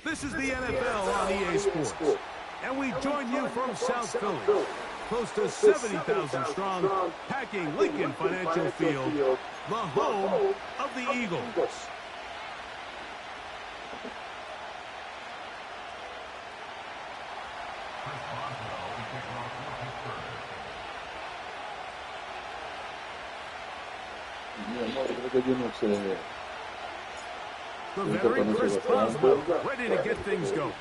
This is the NFL on EA Sports, and we join you from South Philly, close to 70,000 strong, packing Lincoln Financial Field, the home of the Eagles. The veteran Chris Boswell ready to get things going.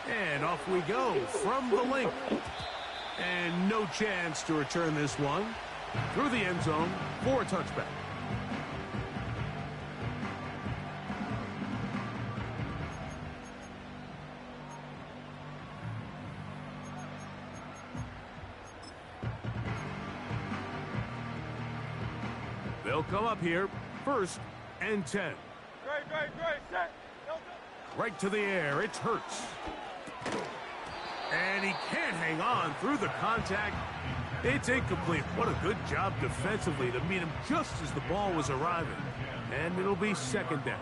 And off we go from the link. And no chance to return this one through the end zone for a touchback. They'll come up here, 1st and 10. Right to the air, it's Hurts. And he can't hang on through the contact. It's incomplete. What a good job defensively to meet him just as the ball was arriving. And it'll be 2nd down.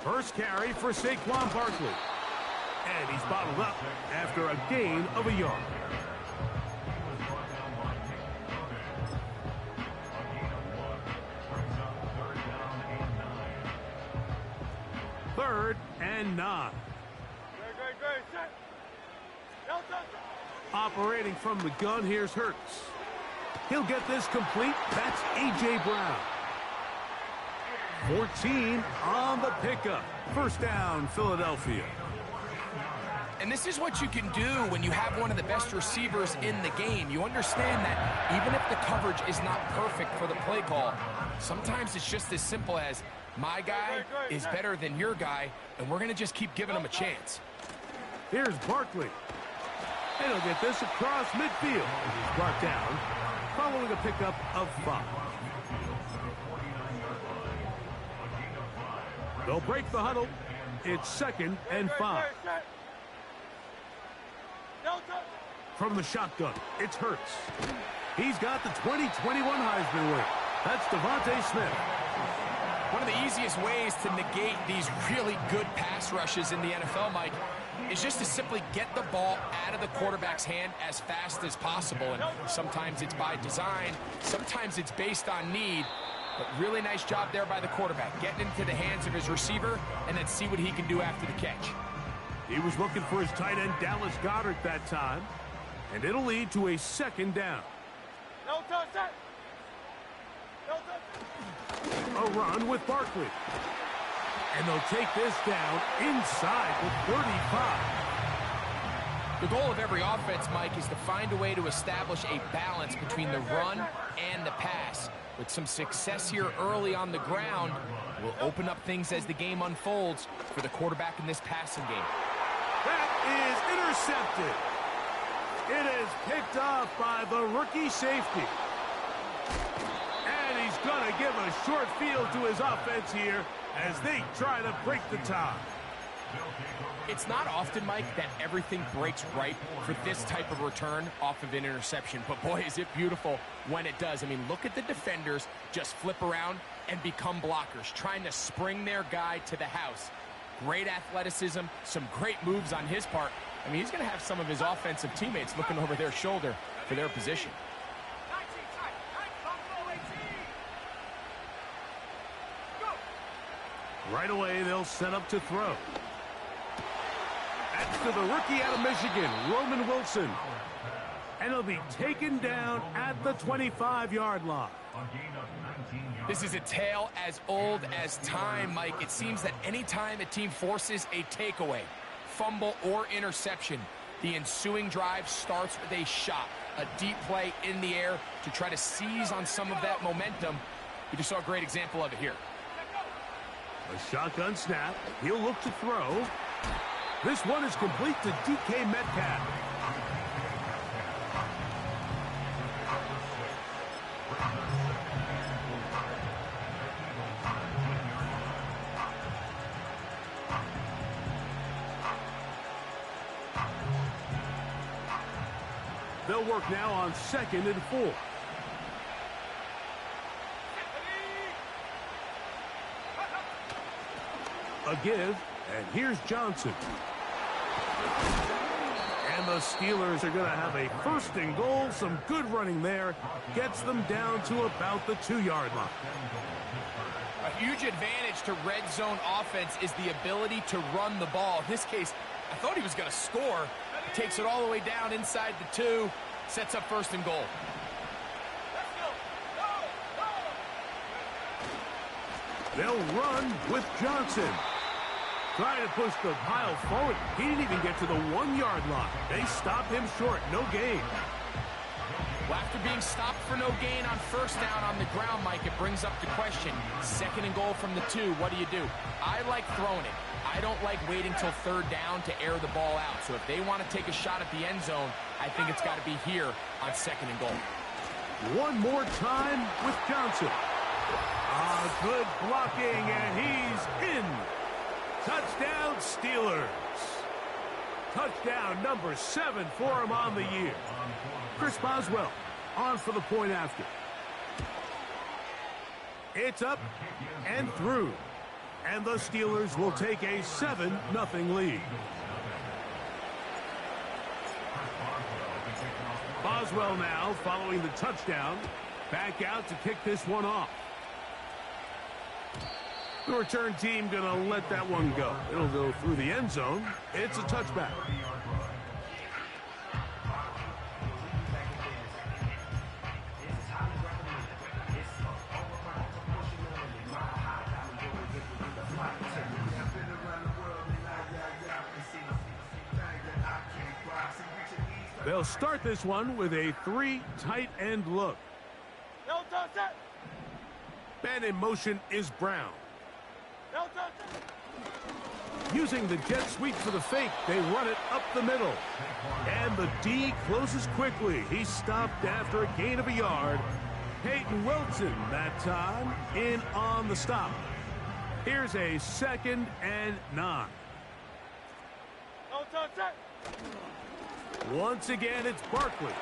First carry for Saquon Barkley. And he's bottled up after a gain of a yard. Third and 9. Operating from the gun, here's Hurts. He'll get this complete. That's A.J. Brown. 14 on the pickup. 1st down, Philadelphia. And this is what you can do when you have one of the best receivers in the game. You understand that even if the coverage is not perfect for the play call, sometimes it's just as simple as, my guy is better than your guy, and we're going to just keep giving him a chance. Here's Barkley. And he'll get this across midfield. He's brought down, following a pickup of 5. They'll break the huddle. It's 2nd and 5. From the shotgun, it's Hurts. He's got the 2021 Heisman winner. That's Devontae Smith. One of the easiest ways to negate these really good pass rushes in the NFL, Mike, is just to simply get the ball out of the quarterback's hand as fast as possible. And sometimes it's by design, sometimes it's based on need. But really nice job there by the quarterback, getting into the hands of his receiver and then see what he can do after the catch. He was looking for his tight end, Dallas Goedert, that time. And it'll lead to a 2nd down. A run with Barkley. And they'll take this down inside the 35. The goal of every offense, Mike, is to find a way to establish a balance between the run and the pass. With some success here early on the ground, will open up things as the game unfolds for the quarterback in this passing game. That is intercepted. It is picked off by the rookie safety. And he's going to give a short field to his offense here as they try to break the tie. It's not often, Mike, that everything breaks right for this type of return off of an interception. But, boy, is it beautiful when it does. I mean, look at the defenders just flip around and become blockers, trying to spring their guy to the house. Great athleticism, some great moves on his part. I mean, he's going to have some of his offensive teammates looking over their shoulder for their position. Right away, they'll set up to throw. That's to the rookie out of Michigan, Roman Wilson. And he'll be taken down at the 25-yard line. This is a tale as old as time, Mike. It seems that any time a team forces a takeaway, fumble, or interception, the ensuing drive starts with a shot. a deep play in the air to try to seize on some of that momentum. We just saw a great example of it here. A shotgun snap. He'll look to throw. This one is complete to DK Metcalf. They'll work now on 2nd and 4. A give, and here's Johnson. And the Steelers are going to have a 1st and goal. Some good running there. Gets them down to about the 2-yard line. A huge advantage to red zone offense is the ability to run the ball. In this case, I thought he was going to score. He takes it all the way down inside the 2. Sets up 1st and goal. They'll run with Johnson. Trying to push the pile forward. He didn't even get to the 1-yard line. They stop him short. No gain. Well, after being stopped for no gain on 1st down on the ground, Mike, it brings up the question. 2nd and goal from the 2. What do? I like throwing it. I don't like waiting till 3rd down to air the ball out. So if they want to take a shot at the end zone, I think it's got to be here on 2nd and goal. One more time with Johnson. Good blocking, and he's in. Touchdown, Steelers. Touchdown number 7 for him on the year. Chris Boswell on for the point after. It's up and through. And the Steelers will take a 7-0 lead. Boswell now following the touchdown. Back out to kick this one off. The return team going to let that one go. It'll go through the end zone. It's a touchback. They'll start this one with a 3 tight end look. Man in motion is Brown. Using the jet sweep for the fake, they run it up the middle. And the D closes quickly. He's stopped after a gain of a yard. Peyton Wilson that time in on the stop. Here's a 2nd and 9. Once again, it's Barkley.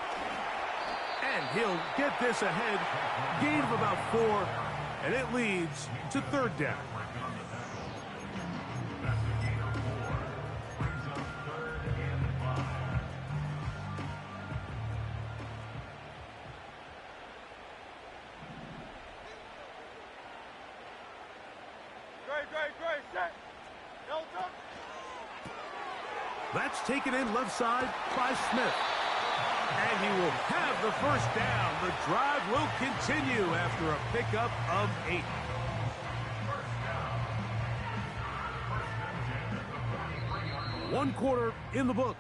And he'll get this ahead. Gain of about 4, and it leads to 3rd down. That's taken in left side by Smith. And he will have the 1st down. The drive will continue after a pickup of 8. One quarter in the book.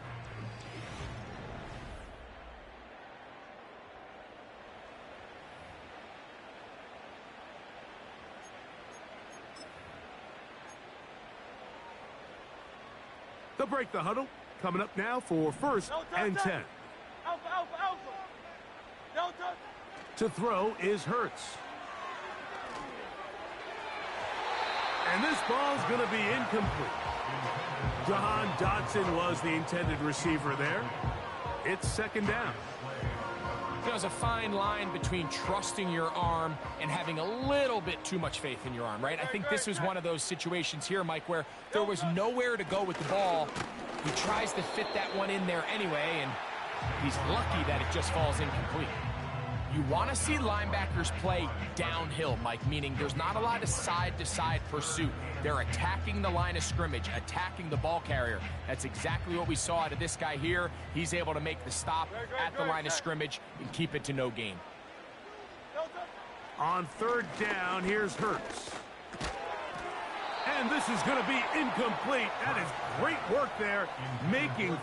They'll break the huddle. Coming up now for 1st and 10. To throw is Hurts. And this ball's going to be incomplete. Jahan Dotson was the intended receiver there. It's 2nd down. There's a fine line between trusting your arm and having a little bit too much faith in your arm, right? I think this was one of those situations here, Mike, where there was nowhere to go with the ball. He tries to fit that one in there anyway, and he's lucky that it just falls incomplete. You want to see linebackers play downhill, Mike, meaning there's not a lot of side-to-side pursuit. They're attacking the line of scrimmage, attacking the ball carrier. That's exactly what we saw out of this guy here. He's able to make the stop at the line of scrimmage and keep it to no gain. On 3rd down, here's Hurts. And this is going to be incomplete. That is great work there, making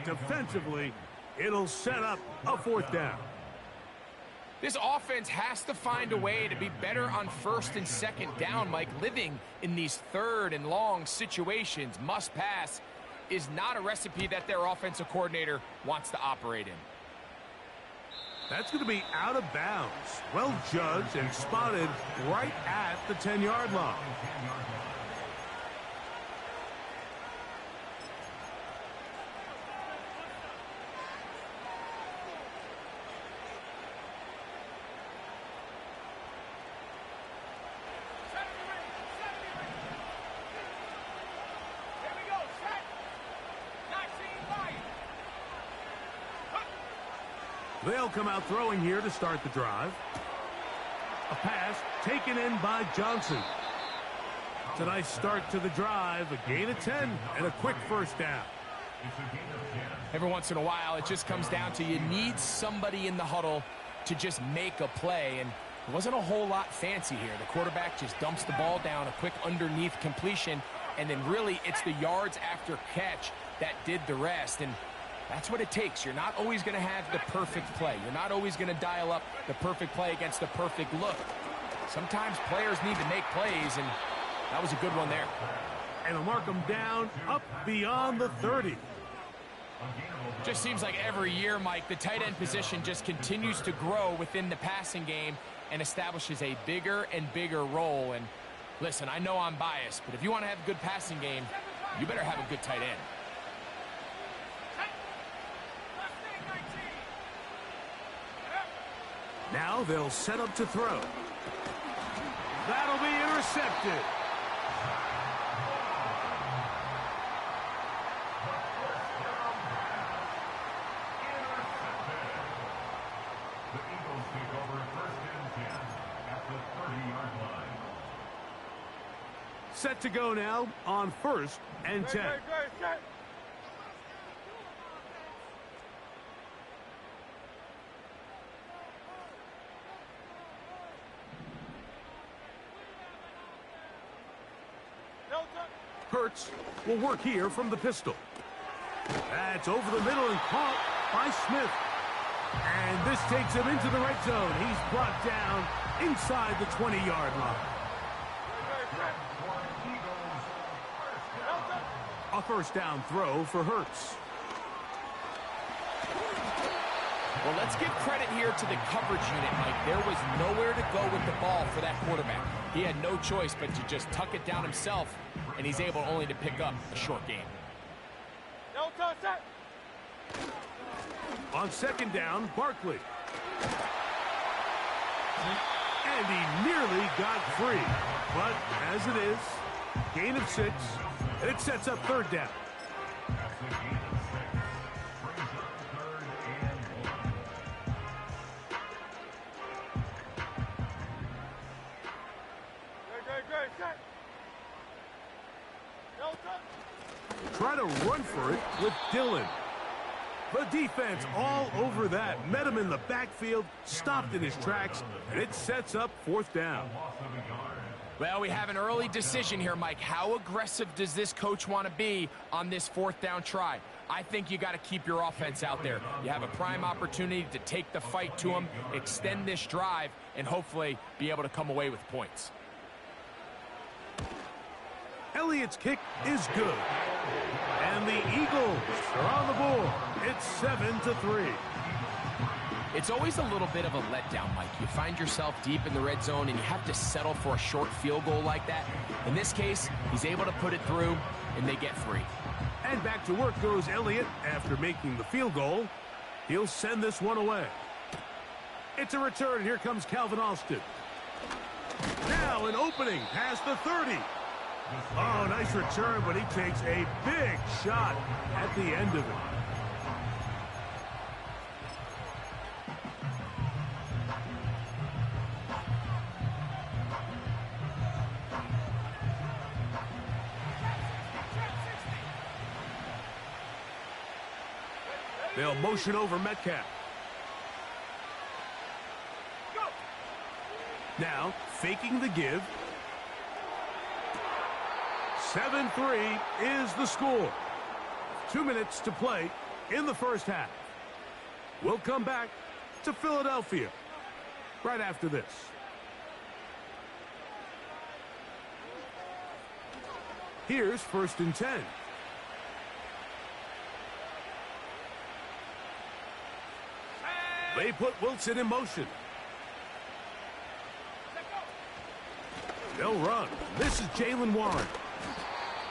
Defensively, it'll set up a fourth down. This offense has to find a way to be better on first and second down, Mike. Living in these third and long situations, must pass, is not a recipe that their offensive coordinator wants to operate in. That's going to be out of bounds. Well judged and spotted right at the 10-yard line. They'll come out throwing here to start the drive. A pass taken in by Johnson. It's a nice start to the drive. A gain of 10 and a quick first down. Every once in a while, it just comes down to you need somebody in the huddle to just make a play. And it wasn't a whole lot fancy here. The quarterback just dumps the ball down, a quick underneath completion, and then really it's the yards after catch that did the rest. And that's what it takes. You're not always going to have the perfect play. You're not always going to dial up the perfect play against the perfect look. Sometimes players need to make plays, and that was a good one there. And they'll mark them down up beyond the 30. Just seems like every year, Mike, the tight end position just continues to grow within the passing game and establishes a bigger and bigger role. And listen, I know I'm biased, but if you want to have a good passing game, you better have a good tight end. Now they'll set up to throw. That'll be intercepted. The Eagles take over first and 10 at the 30-yard line. Set to go now on first and 10. Hurts will work here from the pistol. That's over the middle and caught by Smith. And this takes him into the red zone. He's brought down inside the 20-yard line. A first down throw for Hurts. Well, let's give credit here to the coverage unit, Mike. There was nowhere to go with the ball for that quarterback. He had no choice but to just tuck it down himself, and he's able only to pick up a short gain. On second down, Barkley. And he nearly got free. But as it is, gain of 6, and it sets up third down. Try to run for it with Dillon. The defense all over that. Met him in the backfield, stopped in his tracks, and it sets up fourth down. Well, we have an early decision here, Mike. How aggressive does this coach want to be on this fourth down try? I think you got to keep your offense out there. You have a prime opportunity to take the fight to him, extend this drive, and hopefully be able to come away with points. Elliott's kick is good. And the Eagles are on the board. It's 7-3. It's always a little bit of a letdown, Mike. You find yourself deep in the red zone and you have to settle for a short field goal like that. In this case, he's able to put it through and they get free. And back to work goes Elliott after making the field goal. He'll send this one away. It's a return. Here comes Calvin Austin. Now an opening past the 30. Oh, nice return, but he takes a big shot at the end of it. They'll motion over Metcalf. Now, faking the give. 7-3 is the score. 2 minutes to play in the first half. We'll come back to Philadelphia right after this. Here's 1st and 10. They put Wilson in motion. They'll run. This is Jaylen Warren.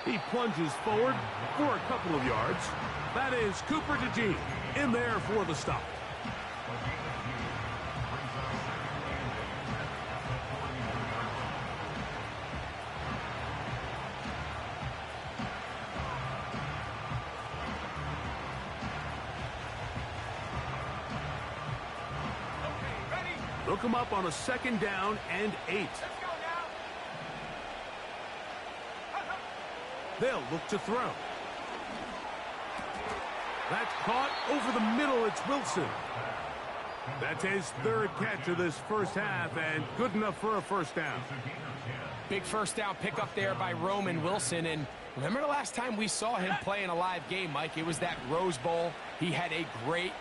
He plunges forward for a couple of yards. That is Cooper DeJean in there for the stop. Look him up on a 2nd down and 8. They'll look to throw. That's caught over the middle. It's Wilson. That's his 3rd catch of this first half, and good enough for a 1st down. Big 1st down pickup there by Roman Wilson. And remember the last time we saw him play in a live game, Mike? It was that Rose Bowl. He had a great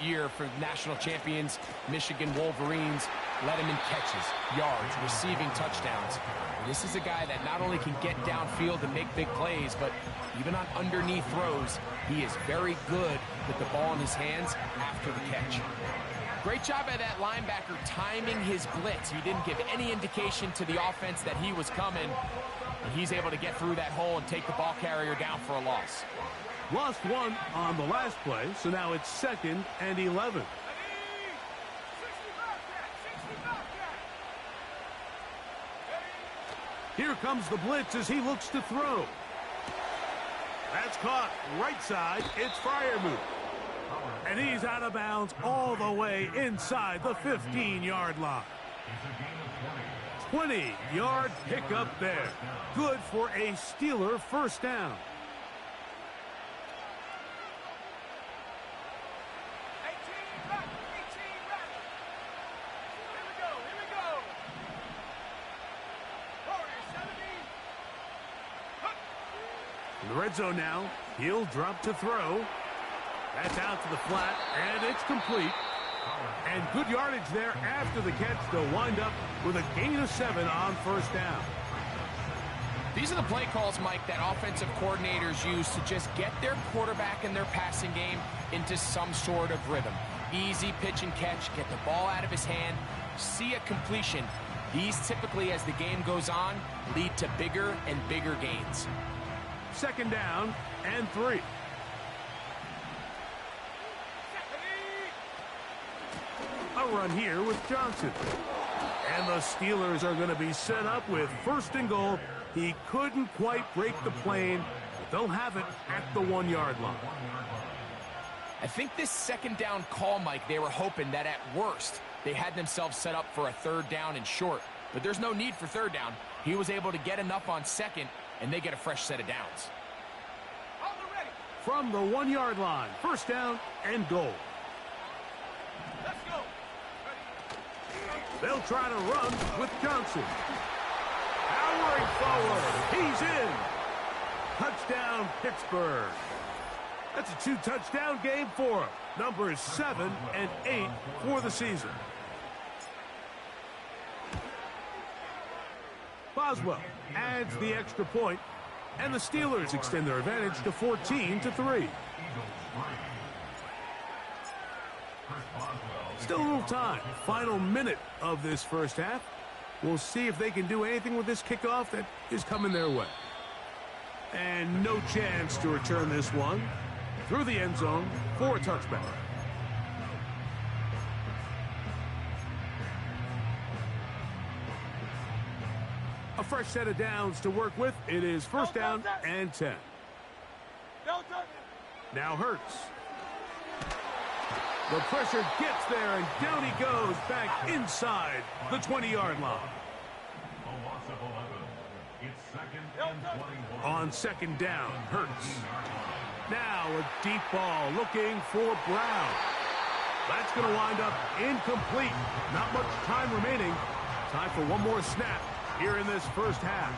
year for national champions, Michigan Wolverines. Led him in catches, yards, receiving touchdowns. This is a guy that not only can get downfield and make big plays, but even on underneath throws, he is very good with the ball in his hands after the catch. Great job by that linebacker timing his blitz. He didn't give any indication to the offense that he was coming, and he's able to get through that hole and take the ball carrier down for a loss. Lost 1 on the last play, so now it's 2nd and 11. Here comes the blitz as he looks to throw. That's caught right side. It's Freiermuth. And he's out of bounds all the way inside the 15-yard line. 20-yard pickup there. Good for a Steeler 1st down. In the red zone now, he'll drop to throw. That's out to the flat, and it's complete. And good yardage there after the catch. They'll wind up with a gain of 7 on 1st down. These are the play calls, Mike, that offensive coordinators use to just get their quarterback and their passing game into some sort of rhythm. Easy pitch and catch, get the ball out of his hand, see a completion. These typically, as the game goes on, lead to bigger and bigger gains. 2nd down and 3. A run here with Johnson. And the Steelers are going to be set up with 1st and goal. He couldn't quite break the plane. They'll have it at the 1-yard line. I think this 2nd down call, Mike, they were hoping that at worst they had themselves set up for a 3rd down and short. But there's no need for 3rd down. He was able to get enough on 2nd, and they get a fresh set of downs. From the 1-yard line, 1st down and goal. Let's go. They'll try to run with Johnson. Powering forward. He's in. Touchdown, Pittsburgh. That's a 2-touchdown game for him. Numbers 7 and 8 for the season. Boswell adds the extra point, and the Steelers extend their advantage to 14-3. Still a little time. Final minute of this first half. We'll see if they can do anything with this kickoff that is coming their way. And no chance to return this one through the end zone for a touchback. A fresh set of downs to work with. It is 1st down and 10. Now Hurts. The pressure gets there, and down he goes back inside the 20-yard line. On 2nd down, Hurts. Now a deep ball looking for Brown. That's going to wind up incomplete. Not much time remaining. Time for one more snap here in this first half.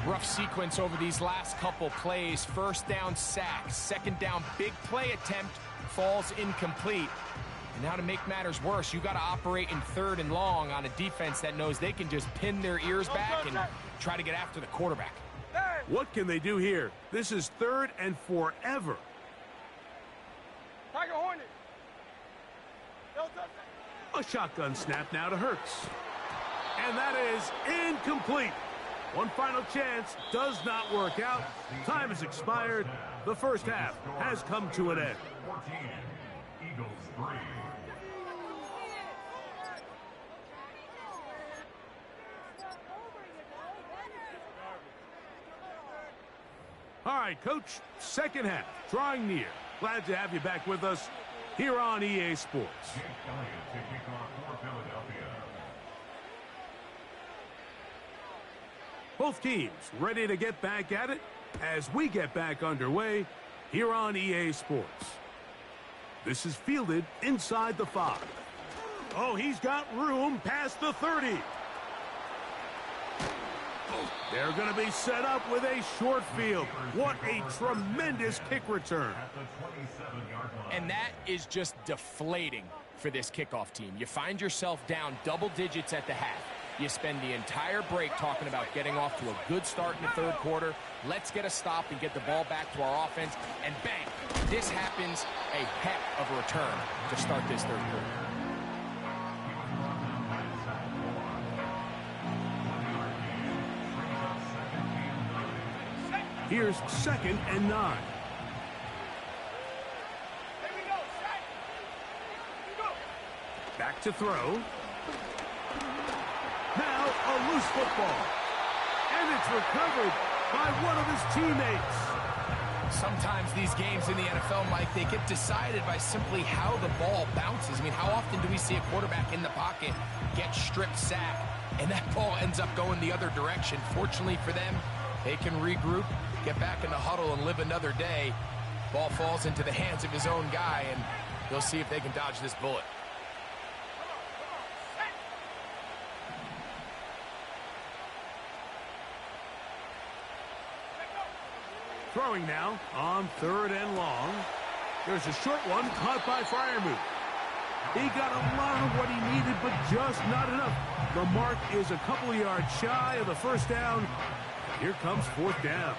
Rough sequence over these last couple plays. First down sack, second down big play attempt, falls incomplete. And now to make matters worse, you got to operate in third and long on a defense that knows they can just pin their ears back and try to get after the quarterback. What can they do here? This is third and forever. Tiger Hornet. A shotgun snap now to Hurts. And that is incomplete. One final chance does not work out. Time has expired. The first half has come to an end. 14, Eagles 3. All right, Coach, second half, drawing near. Glad to have you back with us here on EA Sports. Jake Elliott to kick off for Philadelphia. Both teams ready to get back at it as we get back underway here on EA Sports. This is fielded inside the 5. Oh, he's got room past the 30. They're going to be set up with a short field. What a tremendous kick return. At the 27-yard line. And that is just deflating for this kickoff team. You find yourself down double digits at the half. You spend the entire break talking about getting off to a good start in the third quarter. Let's get a stop and get the ball back to our offense. And bang, this happens. A heck of a return to start this third quarter. Here's second and 9. Here we go. Set. Go. Back to throw. Now a loose football. And it's recovered by one of his teammates. Sometimes these games in the NFL, Mike, they get decided by simply how the ball bounces. I mean, how often do we see a quarterback in the pocket get strip sack, and that ball ends up going the other direction? Fortunately for them, they can regroup, get back in the huddle, and live another day. Ball falls into the hands of his own guy, and they'll see if they can dodge this bullet. Throwing now on third and long. There's a short one caught by Freiermuth. He got a lot of what he needed, but just not enough. The mark is a couple of yards shy of the first down. Here comes fourth down.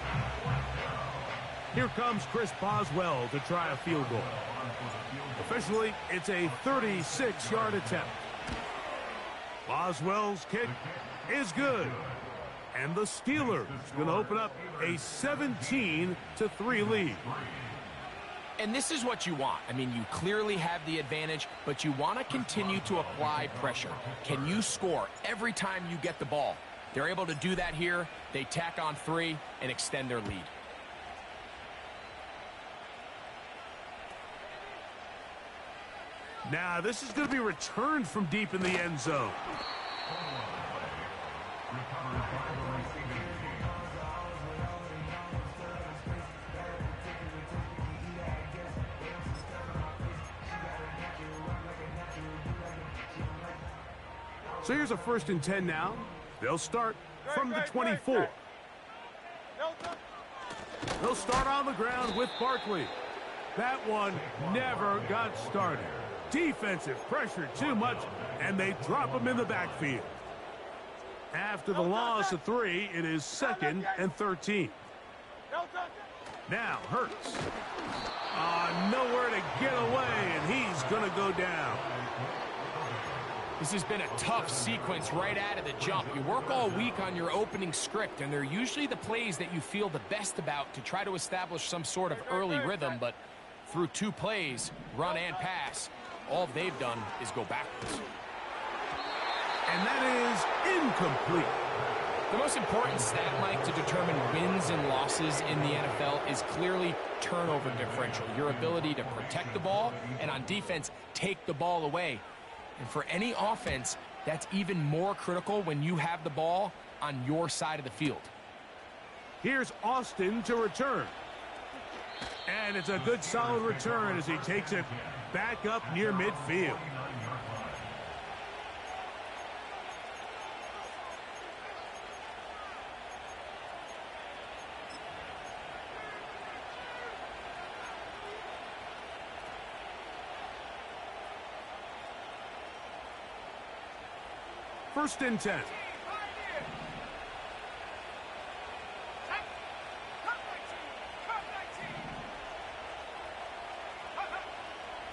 Here comes Chris Boswell to try a field goal. Officially, it's a 36-yard attempt. Boswell's kick is good. And the Steelers going to open up a 17-3 lead. And this is what you want. I mean, you clearly have the advantage, but you want to continue to apply pressure. Can you score every time you get the ball? They're able to do that here. They tack on 3 and extend their lead. Now, this is going to be returned from deep in the end zone. So here's a 1st and 10 now. They'll start from the 24. They'll start on the ground with Barkley. That one never got started. Defensive pressure too much, and they drop him in the backfield. After the loss of 3, it is 2nd and 13. Now Hurts. Nowhere to get away, and he's going to go down. This has been a tough sequence right out of the jump. You work all week on your opening script, and they're usually the plays that you feel the best about to try to establish some sort of early rhythm, but through 2 plays, run and pass, all they've done is go backwards. And that is incomplete. The most important stat, Mike, to determine wins and losses in the NFL is clearly turnover differential, your ability to protect the ball, and on defense, take the ball away. And for any offense, that's even more critical when you have the ball on your side of the field. Here's Austin to return. And it's a good solid return as he takes it back up near midfield. First and 10.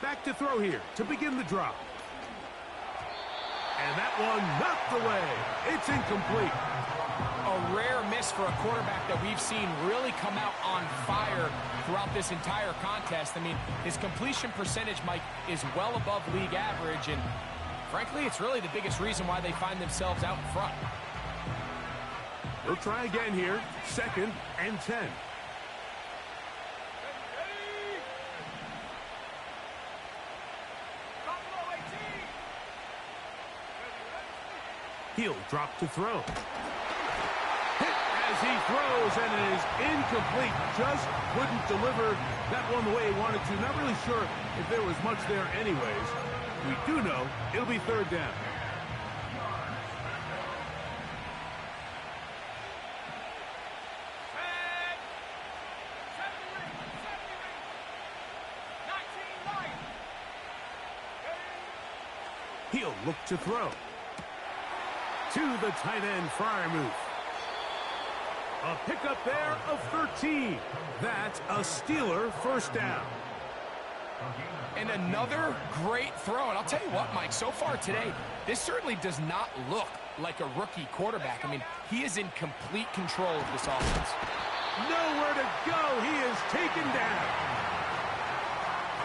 Back to throw here to begin the drop. And that one knocked away. It's incomplete. A rare miss for a quarterback that we've seen really come out on fire throughout this entire contest. I mean, his completion percentage, Mike, is well above league average, and frankly, it's really the biggest reason why they find themselves out in front. We'll try again here. Second and 10. He'll drop to throw. Hit as he throws, and it is incomplete. Just couldn't deliver that one the way he wanted to. Not really sure if there was much there anyways. We do know it'll be third down. He'll look to throw. To the tight end, Freiermuth. A pickup there of 13. That's a Steeler first down. And another great throw. And I'll tell you what, Mike, so far today, this certainly does not look like a rookie quarterback. I mean, he is in complete control of this offense. Nowhere to go. He is taken down.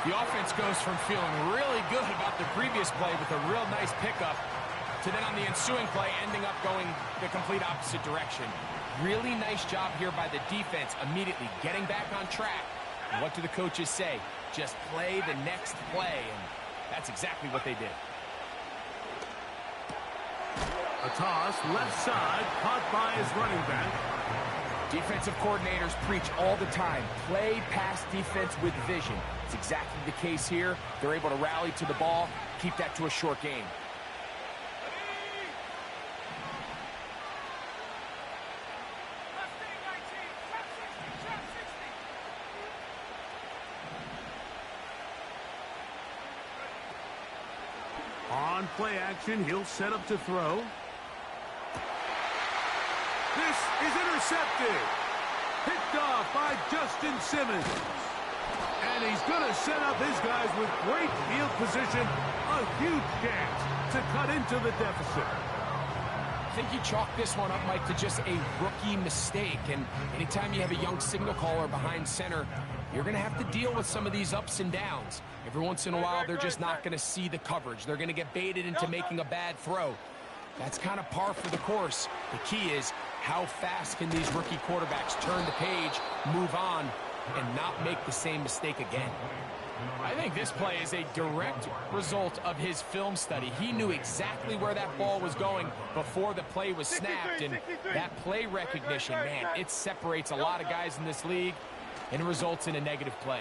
The offense goes from feeling really good about the previous play with a real nice pickup to then on the ensuing play ending up going the complete opposite direction. Really nice job here by the defense immediately getting back on track. And what do the coaches say? Just play the next play, and that's exactly what they did. A toss, left side, caught by his running back. Defensive coordinators preach all the time, play pass defense with vision. It's exactly the case here. They're able to rally to the ball, keep that to a short game. On play action, he'll set up to throw. This is intercepted. Picked off by Justin Simmons. And he's going to set up his guys with great field position. A huge chance to cut into the deficit. I think you chalk this one up, Mike, to just a rookie mistake. And anytime you have a young signal caller behind center, you're going to have to deal with some of these ups and downs. Every once in a while, they're just not going to see the coverage. They're going to get baited into making a bad throw. That's kind of par for the course. The key is how fast can these rookie quarterbacks turn the page, move on, and not make the same mistake again. I think this play is a direct result of his film study. He knew exactly where that ball was going before the play was snapped, and that play recognition, man, it separates a lot of guys in this league and results in a negative play.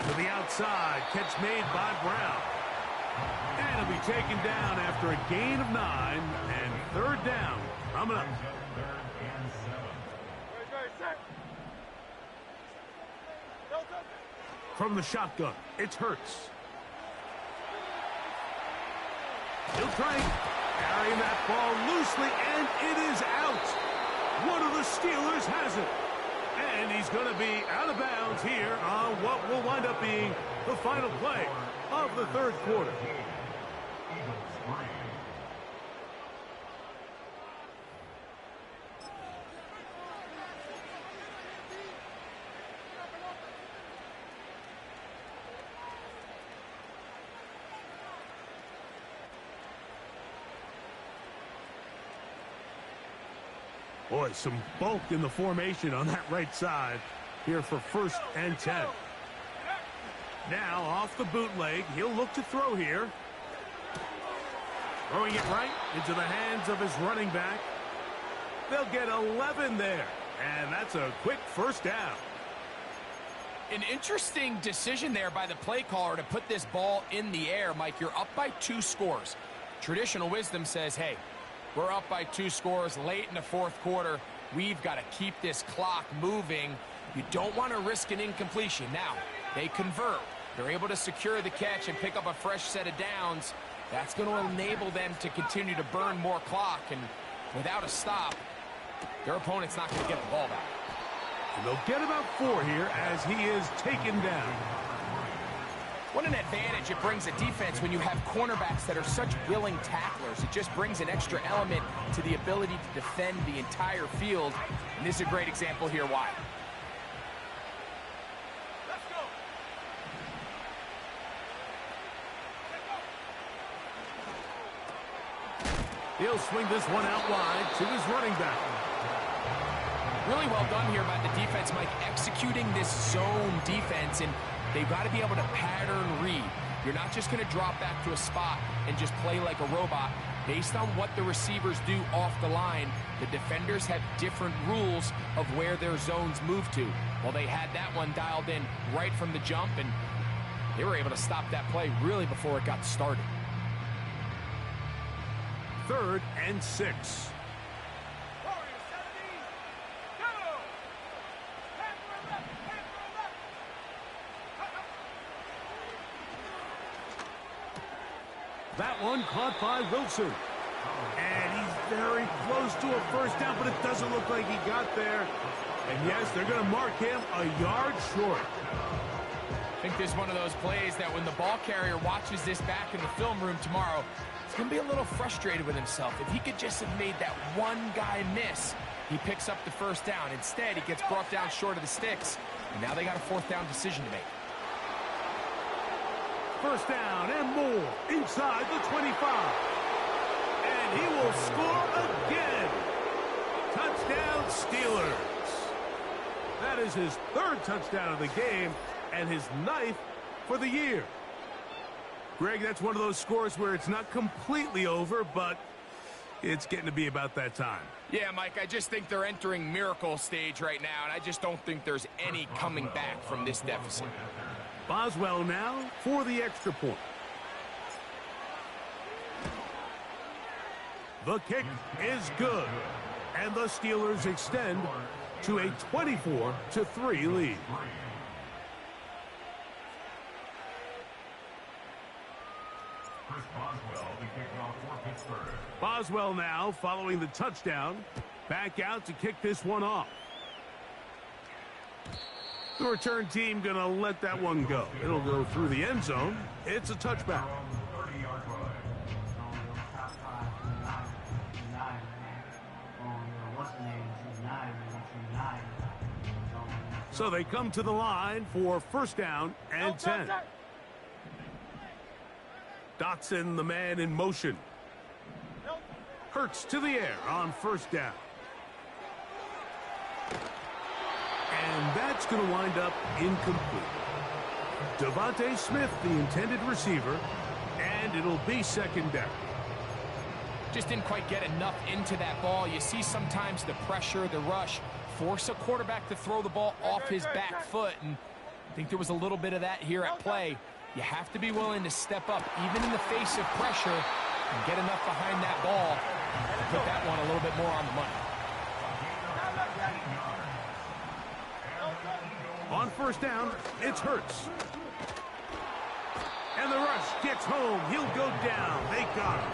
To the outside, catch made by Brown. And he'll be taken down after a gain of 9, and third down coming up. From the shotgun, it's Hurts. He'll try carrying that ball loosely, and it is out. One of the Steelers has it. And he's going to be out of bounds here on what will wind up being the final play of the third quarter. Boy, some bulk in the formation on that right side here for first and 10. Now off the bootleg, he'll look to throw here. Throwing it right into the hands of his running back. They'll get 11 there, and that's a quick first down. An interesting decision there by the play caller to put this ball in the air. Mike, you're up by 2 scores. Traditional wisdom says, hey, we're up by 2 scores late in the fourth quarter. We've got to keep this clock moving. You don't want to risk an incompletion. Now, they convert. They're able to secure the catch and pick up a fresh set of downs. That's going to enable them to continue to burn more clock, and without a stop, their opponent's not going to get the ball back. And they'll get about 4 here as he is taken down. What an advantage it brings a defense when you have cornerbacks that are such willing tacklers. It just brings an extra element to the ability to defend the entire field. And this is a great example here why. Let's go. He'll swing this one out wide to his running back. Really well done here by the defense, Mike, executing this zone defense, and they've got to be able to pattern read. You're not just going to drop back to a spot and just play like a robot. Based on what the receivers do off the line, the defenders have different rules of where their zones move to. Well, they had that one dialed in right from the jump, and they were able to stop that play really before it got started. 3rd and 6. Warrior 17. Go. Hand for a left. Hand for a left. That one caught by Wilson. And he's very close to a first down, but it doesn't look like he got there. And yes, they're going to mark him a yard short. I think this is one of those plays that when the ball carrier watches this back in the film room tomorrow, he's going to be a little frustrated with himself. If he could just have made that one guy miss, he picks up the first down. Instead, he gets brought down short of the sticks, and now they got a 4th down decision to make. First down and more inside the 25. And he will score again. Touchdown, Steelers. That is his 3rd touchdown of the game and his 9th for the year. Greg, that's one of those scores where it's not completely over, but it's getting to be about that time. Yeah, Mike, I just think they're entering miracle stage right now, and I just don't think there's any coming back from this deficit. Boswell now for the extra point. The kick is good, and the Steelers extend to a 24-3 lead. Chris Boswell, the kickoff for Pittsburgh. Boswell now following the touchdown, back out to kick this one off. The return team going to let that one go. It'll go through the end zone. It's a touchback. 30-yard line. So they come to the line for first down and 10. Dotson, the man in motion. Hurts to the air on first down. And that's going to wind up incomplete. Devontae Smith, the intended receiver, and it'll be second down. Just didn't quite get enough into that ball. You see sometimes the pressure, the rush, force a quarterback to throw the ball off his back foot, and I think there was a little bit of that here at play. You have to be willing to step up, even in the face of pressure, and get enough behind that ball to put that one a little bit more on the money. On first down, it's Hurts. And the rush gets home. He'll go down. They got him.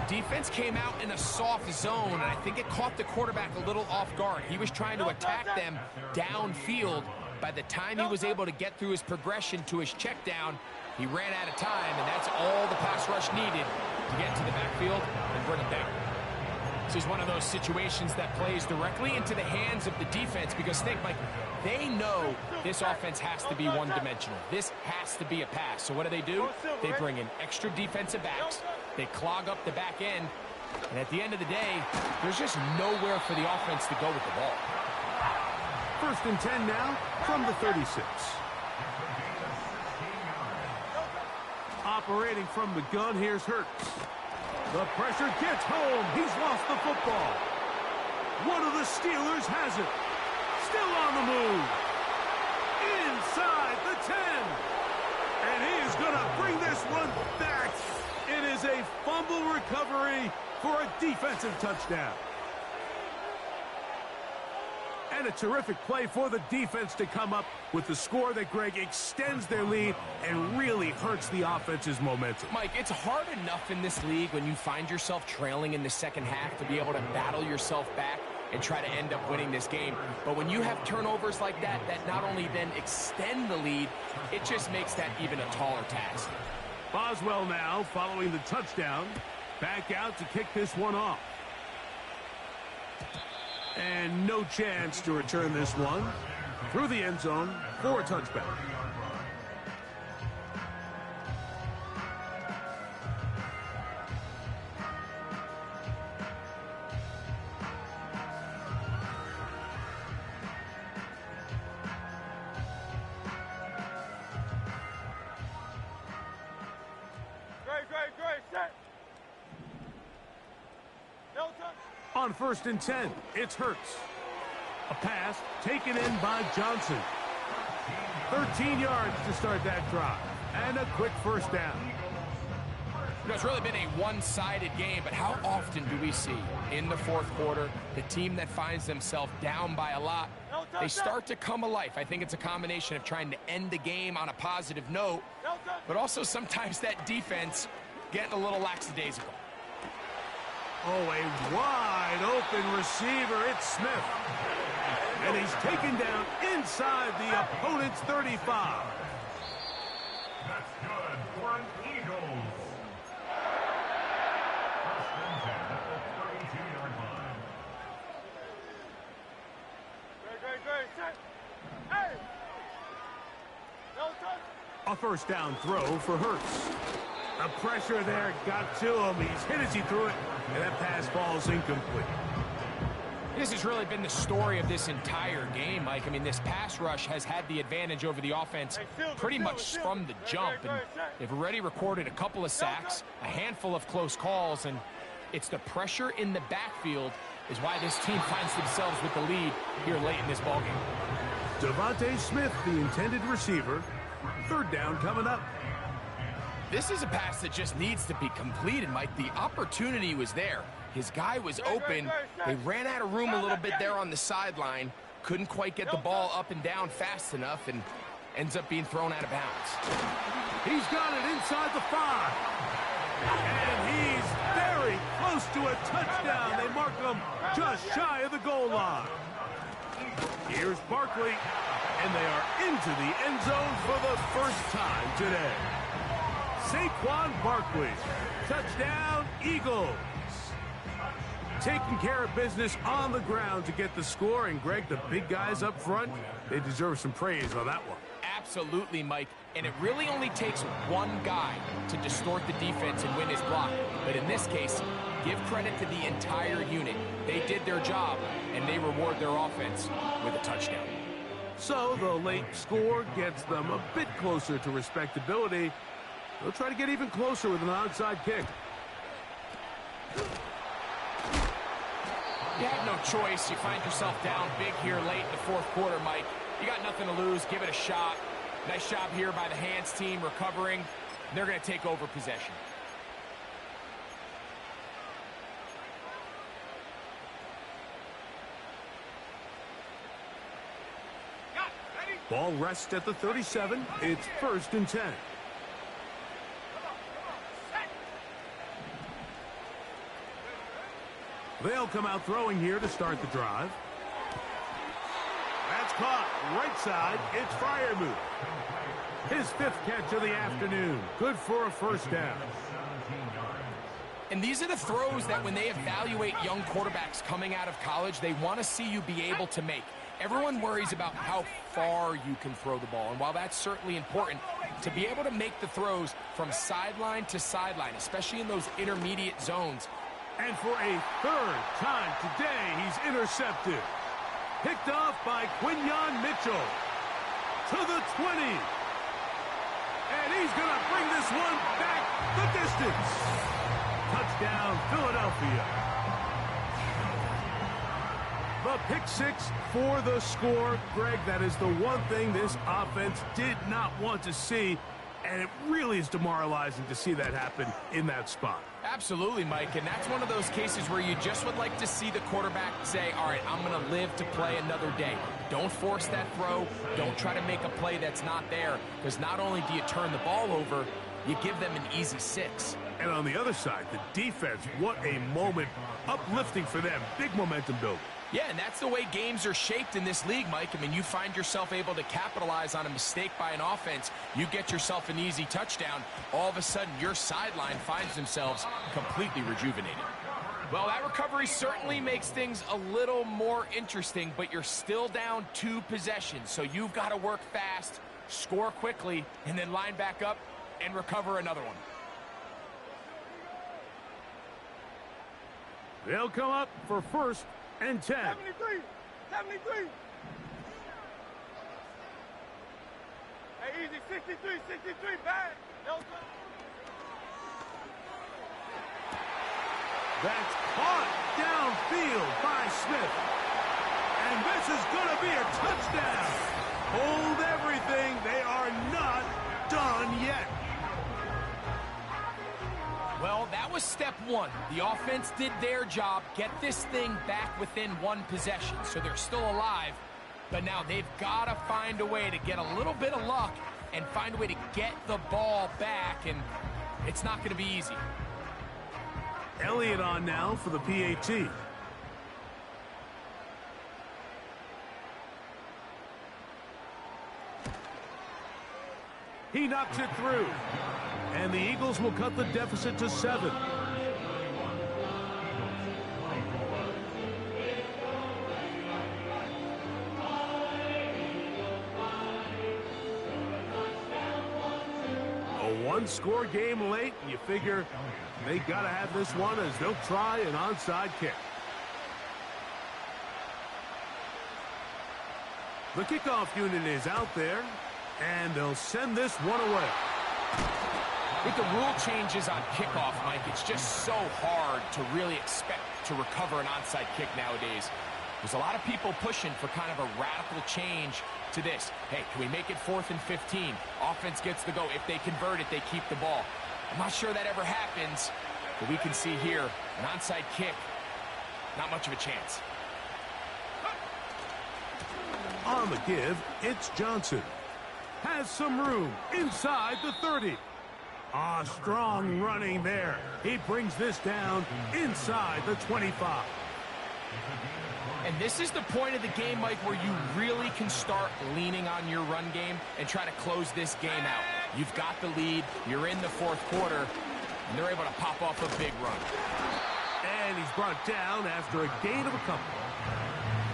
Defense came out in a soft zone, and I think it caught the quarterback a little off guard. He was trying to attack them downfield. By the time he was able to get through his progression to his check down, he ran out of time, and that's all the pass rush needed to get to the backfield and bring him down. This is one of those situations that plays directly into the hands of the defense because, think, Mike, they know this offense has to be one-dimensional. This has to be a pass. So what do? They bring in extra defensive backs. They clog up the back end. And at the end of the day, there's just nowhere for the offense to go with the ball. First and 10 now from the 36. Operating from the gun, here's Hurts. The pressure gets home. He's lost the football. One of the Steelers has it. Still on the move. Inside the 10. And he is going to bring this one back. It is a fumble recovery for a defensive touchdown. And a terrific play for the defense to come up with the score that, Greg, extends their lead and really hurts the offense's momentum. Mike, it's hard enough in this league when you find yourself trailing in the second half to be able to battle yourself back and try to end up winning this game. But when you have turnovers like that, that not only then extend the lead, it just makes that even a taller task. Boswell now following the touchdown. Back out to kick this one off. And no chance to return this one through the end zone for a touchback. Great, set. No touch. On 1st and 10, it's Hurts. A pass taken in by Johnson. 13 yards to start that drive. And a quick first down. You know, it's really been a one-sided game, but how often do we see in the fourth quarter the team that finds themselves down by a lot, they start to come alive? I think it's a combination of trying to end the game on a positive note, but also sometimes that defense getting a little lackadaisical. Oh, a wide-open receiver. It's Smith. And he's taken down inside the opponent's 35. That's good for an Eagles. First and 10 at the 32-yard line. Great, set. Hey! No touch. A first down throw for Hurts. The pressure there got to him. He's hit as he threw it, and that pass falls incomplete. This has really been the story of this entire game, Mike. I mean, this pass rush has had the advantage over the offense pretty much from the jump. And they've already recorded a couple of sacks, a handful of close calls, and it's the pressure in the backfield is why this team finds themselves with the lead here late in this ballgame. Devontae Smith, the intended receiver. Third down coming up. This is a pass that just needs to be completed, Mike. The opportunity was there. His guy was open. They ran out of room a little bit there on the sideline. Couldn't quite get the ball up and down fast enough and ends up being thrown out of bounds. He's got it inside the 5. And he's very close to a touchdown. They mark him just shy of the goal line. Here's Barkley, and they are into the end zone for the first time today. Saquon Barkley, touchdown Eagles. Taking care of business on the ground to get the score. And, Greg, the big guys up front, they deserve some praise on that one. Absolutely, Mike. And it really only takes one guy to distort the defense and win his block. But in this case, give credit to the entire unit. They did their job, and they reward their offense with a touchdown. So the late score gets them a bit closer to respectability. They'll try to get even closer with an onside kick. You have no choice. You find yourself down big here late in the fourth quarter, Mike. You got nothing to lose. Give it a shot. Nice job here by the hands team recovering. They're going to take over possession. Ball rests at the 37. It's 1st and 10. They'll come out throwing here to start the drive. That's caught. Right side. It's Freiermuth. His 5th catch of the afternoon. Good for a first down. And these are the throws that when they evaluate young quarterbacks coming out of college, they want to see you be able to make. Everyone worries about how far you can throw the ball. And while that's certainly important, to be able to make the throws from sideline to sideline, especially in those intermediate zones. And for a 3rd time today, he's intercepted. Picked off by Quinyon Mitchell to the 20. And he's going to bring this one back the distance. Touchdown, Philadelphia. The pick 6 for the score. Greg, that is the one thing this offense did not want to see. And it really is demoralizing to see that happen in that spot. Absolutely, Mike, and that's one of those cases where you just would like to see the quarterback say, all right, I'm going to live to play another day. Don't force that throw. Don't try to make a play that's not there, because not only do you turn the ball over, you give them an easy 6. And on the other side, the defense, what a moment. Uplifting for them. Big momentum building. Yeah, and that's the way games are shaped in this league, Mike. I mean, you find yourself able to capitalize on a mistake by an offense. You get yourself an easy touchdown. All of a sudden, your sideline finds themselves completely rejuvenated. Well, that recovery certainly makes things a little more interesting, but you're still down 2 possessions. So you've got to work fast, score quickly, and then line back up and recover another one. They'll come up for 1st and 10. 73. 73. Hey, easy. 63. 63. Bad. No good. That's caught downfield by Smith. And this is going to be a touchdown. Hold everything. They are not done yet. Well, that was step 1. The offense did their job, get this thing back within 1 possession, so they're still alive. But now they've got to find a way to get a little bit of luck and find a way to get the ball back, and it's not going to be easy. Elliott on now for the PAT. He knocks it through. And the Eagles will cut the deficit to 7. A one-score game late, and you figure they got to have this one as they'll try an onside kick. The kickoff unit is out there, and they'll send this one away. With the rule changes on kickoff, Mike, it's just so hard to really expect to recover an onside kick nowadays. There's a lot of people pushing for kind of a radical change to this. Hey, can we make it 4th and 15? Offense gets the go. If they convert it, they keep the ball. I'm not sure that ever happens, but we can see here, an onside kick, not much of a chance. On the give, it's Johnson. Has some room inside the 30. Strong running there. He brings this down inside the 25. And this is the point of the game, Mike, where you really can start leaning on your run game and try to close this game out. You've got the lead, you're in the 4th quarter, and they're able to pop off a big run. And he's brought down after a gain of a couple.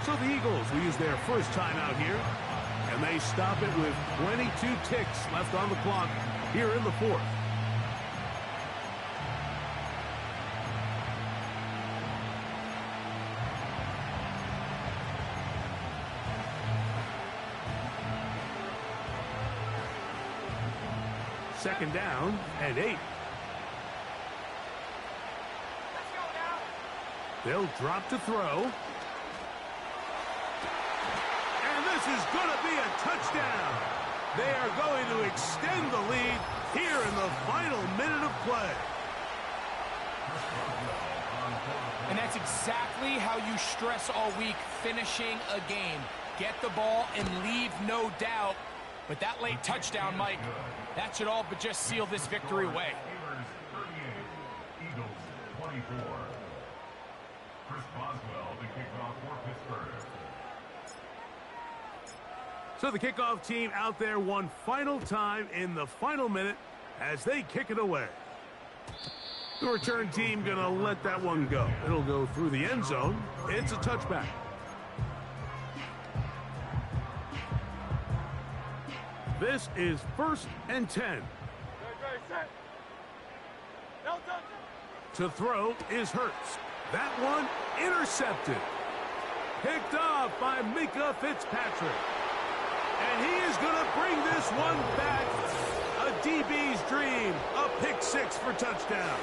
So the Eagles will use their first timeout here, and they stop it with 22 ticks left on the clock here in the 4th. Second down and 8. Let's go now. They'll drop to throw. And this is going to be a touchdown. They are going to extend the lead here in the final minute of play. And that's exactly how you stress all week, finishing a game. Get the ball and leave no doubt. But that late touchdown, Mike, that should all but just seal this victory away. Eagles 24. Chris Boswell, the kickoff for Pittsburgh. So the kickoff team out there one final time in the final minute as they kick it away. The return team going to let that one go. It'll go through the end zone. It's a touchback. This is 1st and 10. Ready, set. No touch. To throw is Hurts. That one intercepted. Picked off by Minkah Fitzpatrick. And he is going to bring this one back. A DB's dream. A pick 6 for touchdown.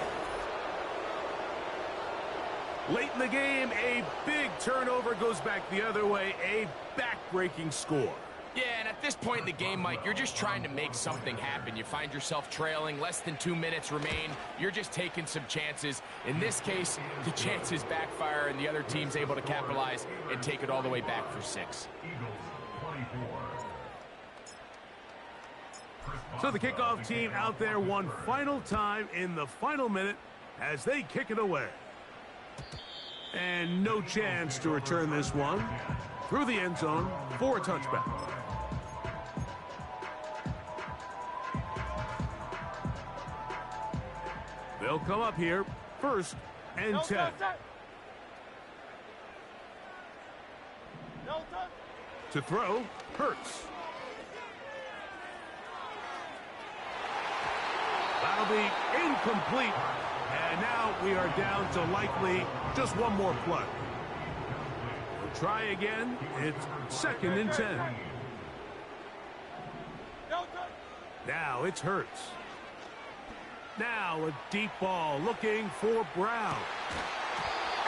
Late in the game, a big turnover goes back the other way. A back-breaking score. Yeah, and at this point in the game, Mike, you're just trying to make something happen. You find yourself trailing, less than 2 minutes remain. You're just taking some chances. In this case, the chances backfire, and the other team's able to capitalize and take it all the way back for 6. Eagles 24. So the kickoff team out there one final time in the final minute as they kick it away. And no chance to return this one through the end zone for a touchback. They'll come up here, 1st and 10. To throw, Hurts. That'll be incomplete. And now we are down to likely just one more play. We'll try again. It's 2nd and 10. Now it's Hurts. Now a deep ball looking for Brown.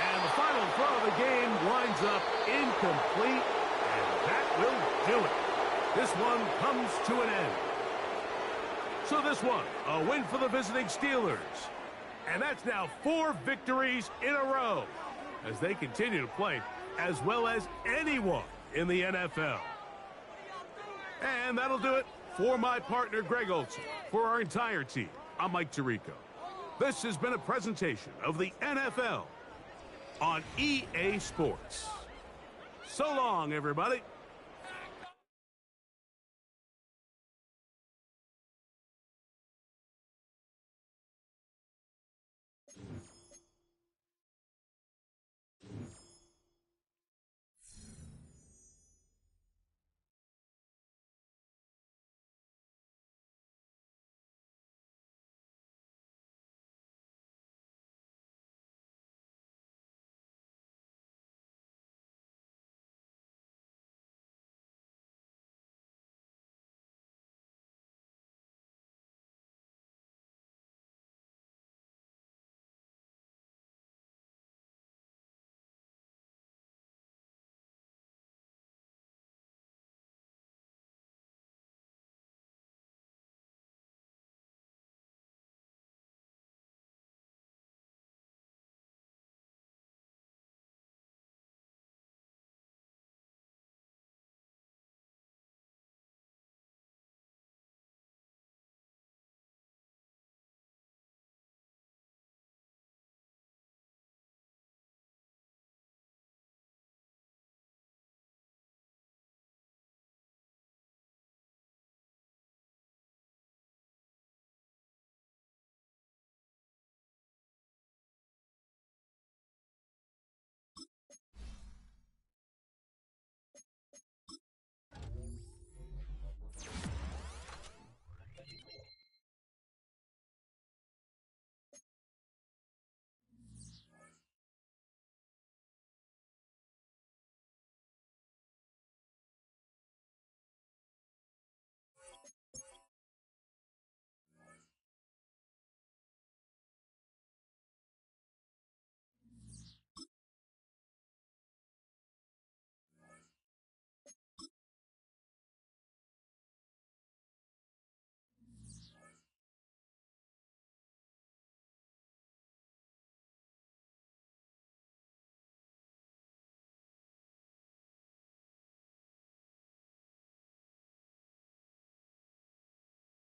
And the final throw of the game winds up incomplete. And that will do it. This one comes to an end. So this one, a win for the visiting Steelers. And that's now 4 victories in a row as they continue to play as well as anyone in the NFL. And that'll do it for my partner, Greg Olson. For our entire team, I'm Mike Tirico. This has been a presentation of the NFL on EA Sports. So long, everybody.